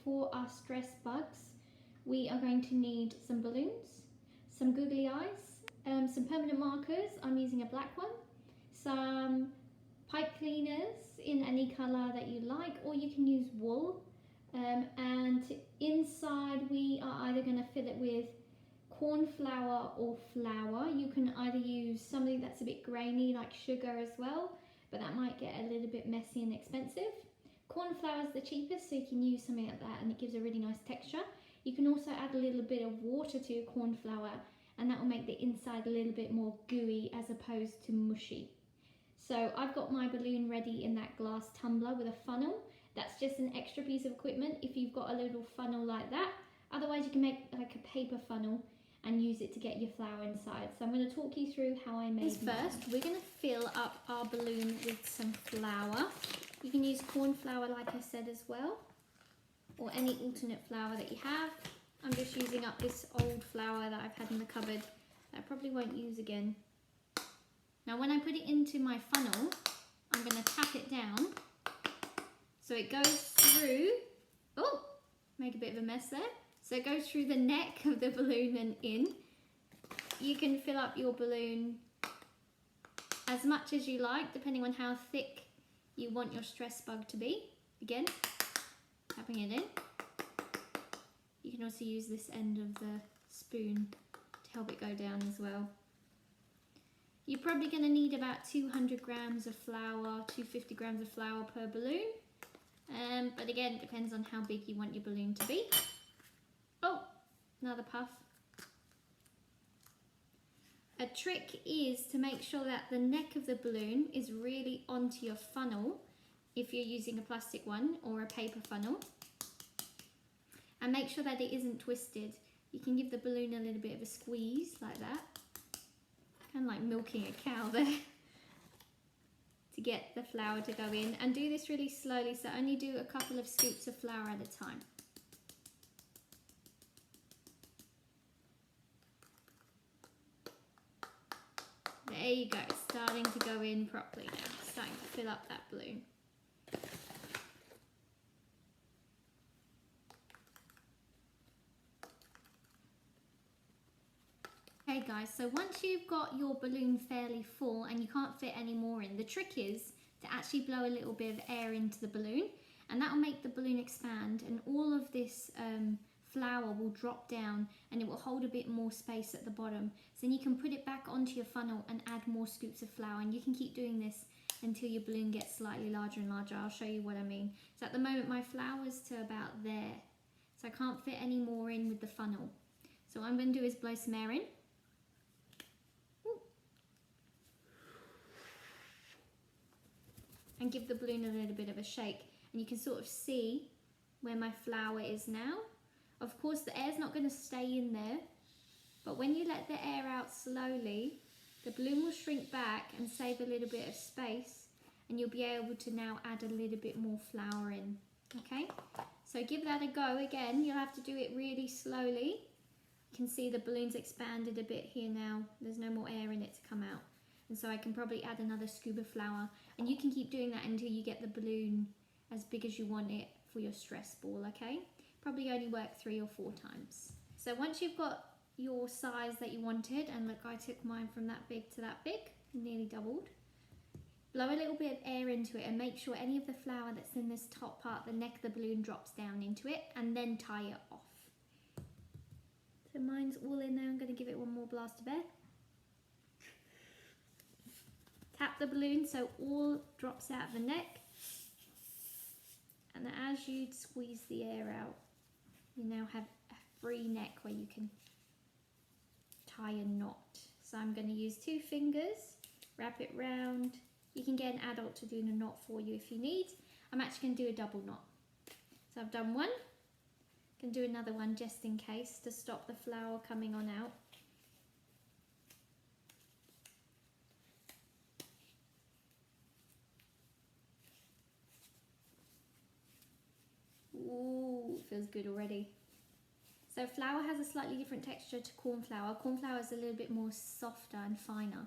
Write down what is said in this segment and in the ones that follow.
for our stress bugs, we are going to need some balloons, some googly eyes, some permanent markers. I'm using a black one, some pipe cleaners in any colour that you like, or you can use wool. And inside we are either going to fill it with corn flour or flour. You can either use something that's a bit grainy like sugar as well, but that might get a little bit messy and expensive. Corn flour is the cheapest, so you can use something like that and it gives a really nice texture. You can also add a little bit of water to your corn flour and that will make the inside a little bit more gooey as opposed to mushy. So I've got my balloon ready in that glass tumbler with a funnel. That's just an extra piece of equipment if you've got a little funnel like that. Otherwise you can make like a paper funnel and use it to get your flour inside. So I'm going to talk you through how I made mine. First, we're going to fill up our balloon with some flour. You can use corn flour like I said as well, or any alternate flour that you have. I'm just using up this old flour that I've had in the cupboard that I probably won't use again. Now when I put it into my funnel, I'm going to tap it down so it goes through, oh, make a bit of a mess there. So it goes through the neck of the balloon and in. You can fill up your balloon as much as you like, depending on how thick you want your stress bug to be. Again, tapping it in. You can also use this end of the spoon to help it go down as well. You're probably going to need about 200 grams of flour, 250 grams of flour per balloon. But again, it depends on how big you want your balloon to be. Oh, another puff. A trick is to make sure that the neck of the balloon is really onto your funnel if you're using a plastic one or a paper funnel. And make sure that it isn't twisted. You can give the balloon a little bit of a squeeze like that. Kind of like milking a cow there. To get the flour to go in. And do this really slowly, so only do a couple of scoops of flour at a time. There you go, it's starting to go in properly now. It's starting to fill up that balloon. Okay guys, so once you've got your balloon fairly full and you can't fit any more in, the trick is to actually blow a little bit of air into the balloon, and that will make the balloon expand, and all of this flour will drop down and it will hold a bit more space at the bottom. So then you can put it back onto your funnel and add more scoops of flour, and you can keep doing this until your balloon gets slightly larger and larger. I'll show you what I mean. So at the moment my flour's to about there, so I can't fit any more in with the funnel. So what I'm going to do is blow some air in. And give the balloon a little bit of a shake, and you can sort of see where my flour is now. Of course the air's not going to stay in there, but when you let the air out slowly, the balloon will shrink back and save a little bit of space, and you'll be able to now add a little bit more flour in. Okay, so give that a go. Again, you'll have to do it really slowly. You can see the balloon's expanded a bit here now. There's no more air in it to come out. And so I can probably add another scoop of flour, and you can keep doing that until you get the balloon as big as you want it for your stress ball, okay? Probably only work 3 or 4 times. So once you've got your size that you wanted, and look, I took mine from that big to that big, nearly doubled. Blow a little bit of air into it and make sure any of the flour that's in this top part, the neck of the balloon, drops down into it, and then tie it off. So mine's all in there. I'm going to give it one more blast of air. Tap the balloon so all drops out of the neck, and as you squeeze the air out, you now have a free neck where you can tie a knot. So I'm going to use 2 fingers, wrap it round. You can get an adult to do the knot for you if you need. I'm actually going to do a double knot. So I've done one, can do another one just in case to stop the flour coming on out. Ooh, feels good already. So flour has a slightly different texture to corn flour. Corn flour is a little bit more softer and finer.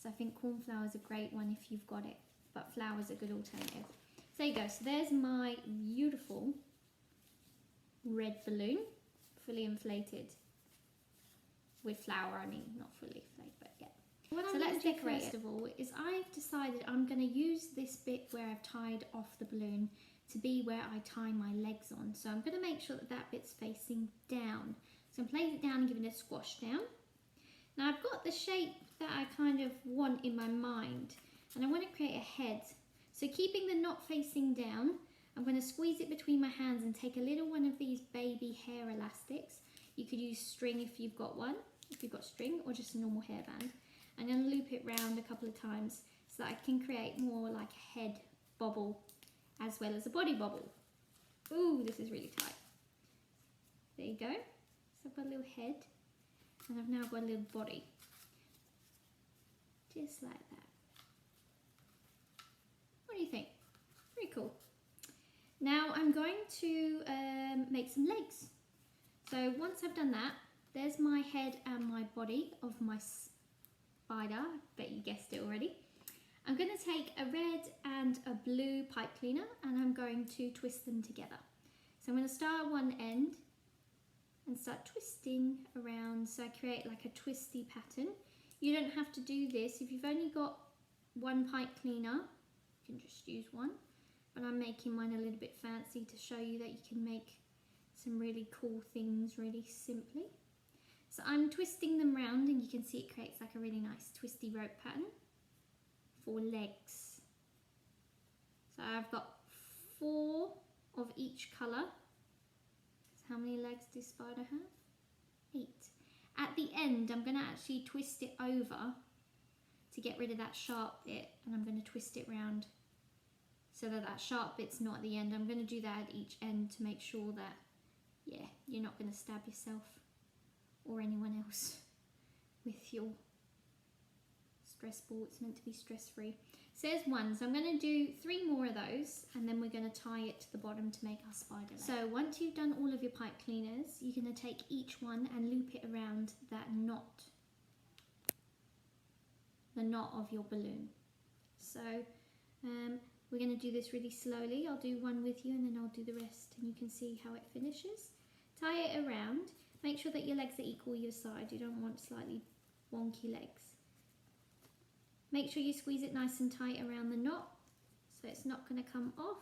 So I think corn flour is a great one if you've got it, but flour is a good alternative. So there you go. So there's my beautiful red balloon, fully inflated with flour, I mean, not fully inflated, but yeah. What so let's decorate first of all is I've decided I'm going to use this bit where I've tied off the balloon to be where I tie my legs on. So I'm going to make sure that that bit's facing down. So I'm place it down and giving it a squash down. Now I've got the shape that I kind of want in my mind, and I want to create a head. So keeping the knot facing down, I'm going to squeeze it between my hands and take a little one of these baby hair elastics. You could use string if you've got one, if you've got string, or just a normal hairband. I'm going to loop it round a couple of times so that I can create more like a head bobble as well as a body bobble. Ooh, this is really tight. There you go. So I've got a little head and I've now got a little body. Just like that. What do you think? Pretty cool. Now I'm going to make some legs. So once I've done that, there's my head and my body of my spider. I bet you guessed it already. I'm going to take a red and a blue pipe cleaner and I'm going to twist them together. So I'm going to start at one end and start twisting around so I create like a twisty pattern. You don't have to do this. If you've only got one pipe cleaner, you can just use one. But I'm making mine a little bit fancy to show you that you can make some really cool things really simply. So I'm twisting them round and you can see it creates like a really nice twisty rope pattern for legs. So I've got 4 of each colour. So how many legs does spider have? 8. At the end I'm going to actually twist it over to get rid of that sharp bit, and I'm going to twist it round so that that sharp bit's not at the end. I'm going to do that at each end to make sure that, yeah, you're not going to stab yourself or anyone else with your stress ball. It's meant to be stress-free. So there's one, so I'm going to do 3 more of those and then we're going to tie it to the bottom to make our spider leg. So once you've done all of your pipe cleaners, you're going to take each one and loop it around that knot, the knot of your balloon. So we're going to do this really slowly. I'll do one with you and then I'll do the rest and you can see how it finishes. Tie it around. Make sure that your legs are equal your side. You don't want slightly wonky legs. Make sure you squeeze it nice and tight around the knot so it's not going to come off.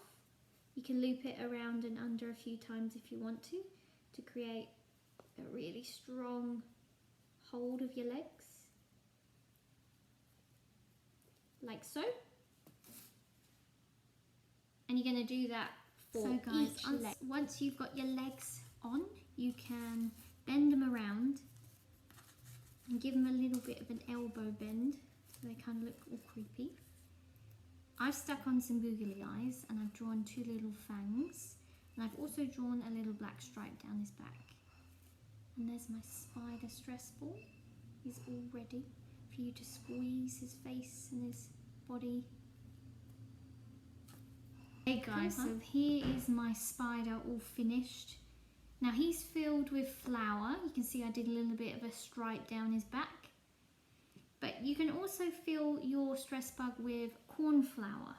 You can loop it around and under a few times if you want to create a really strong hold of your legs. Like so. And you're going to do that for each leg. Once you've got your legs on, you can bend them around and give them a little bit of an elbow bend so they kind of look all creepy. I've stuck on some googly eyes and I've drawn 2 little fangs, and I've also drawn a little black stripe down his back. And there's my spider stress ball. He's all ready for you to squeeze his face and his body. Hey guys, so here is my spider all finished. Now he's filled with flour. You can see I did a little bit of a stripe down his back. But you can also fill your stress bug with corn flour,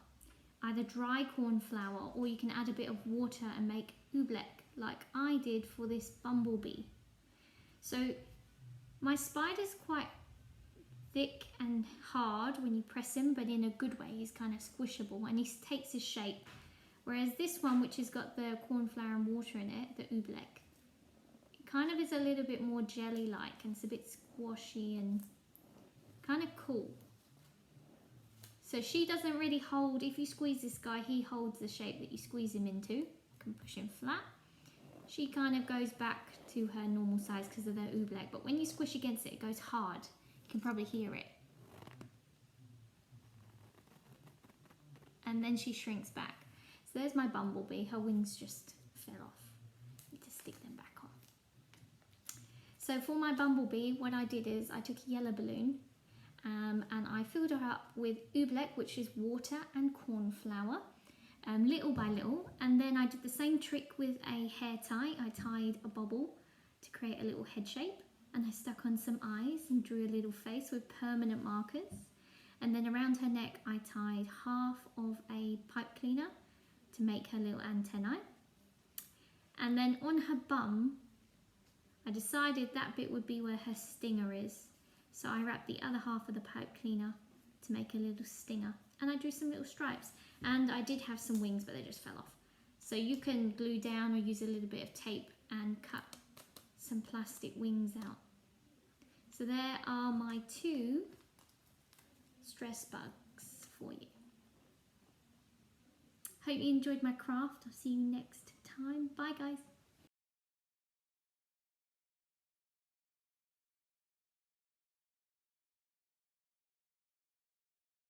either dry corn flour, or you can add a bit of water and make oobleck like I did for this bumblebee. So my spider's quite thick and hard when you press him, but in a good way. He's kind of squishable and he takes his shape. Whereas this one, which has got the corn flour and water in it, the oobleck, it kind of is a little bit more jelly-like and it's a bit squashy and kind of cool. So she doesn't really hold, if you squeeze this guy, he holds the shape that you squeeze him into. You can push him flat. She kind of goes back to her normal size because of the oobleck, but when you squish against it, it goes hard. You can probably hear it. And then she shrinks back. So there's my bumblebee. Her wings just fell off. I need to stick them back on. So for my bumblebee, what I did is I took a yellow balloon and I filled her up with oobleck, which is water and corn flour, little by little. And then I did the same trick with a hair tie. I tied a bobble to create a little head shape, and I stuck on some eyes and drew a little face with permanent markers. And then around her neck, I tied half of a pipe cleaner to make her little antennae. And then on her bum, I decided that bit would be where her stinger is. So I wrapped the other half of the pipe cleaner to make a little stinger. And I drew some little stripes. And I did have some wings, but they just fell off. So you can glue down or use a little bit of tape and cut some plastic wings out. So there are my 2 stress bugs for you. Hope you enjoyed my craft. I'll see you next time. Bye guys.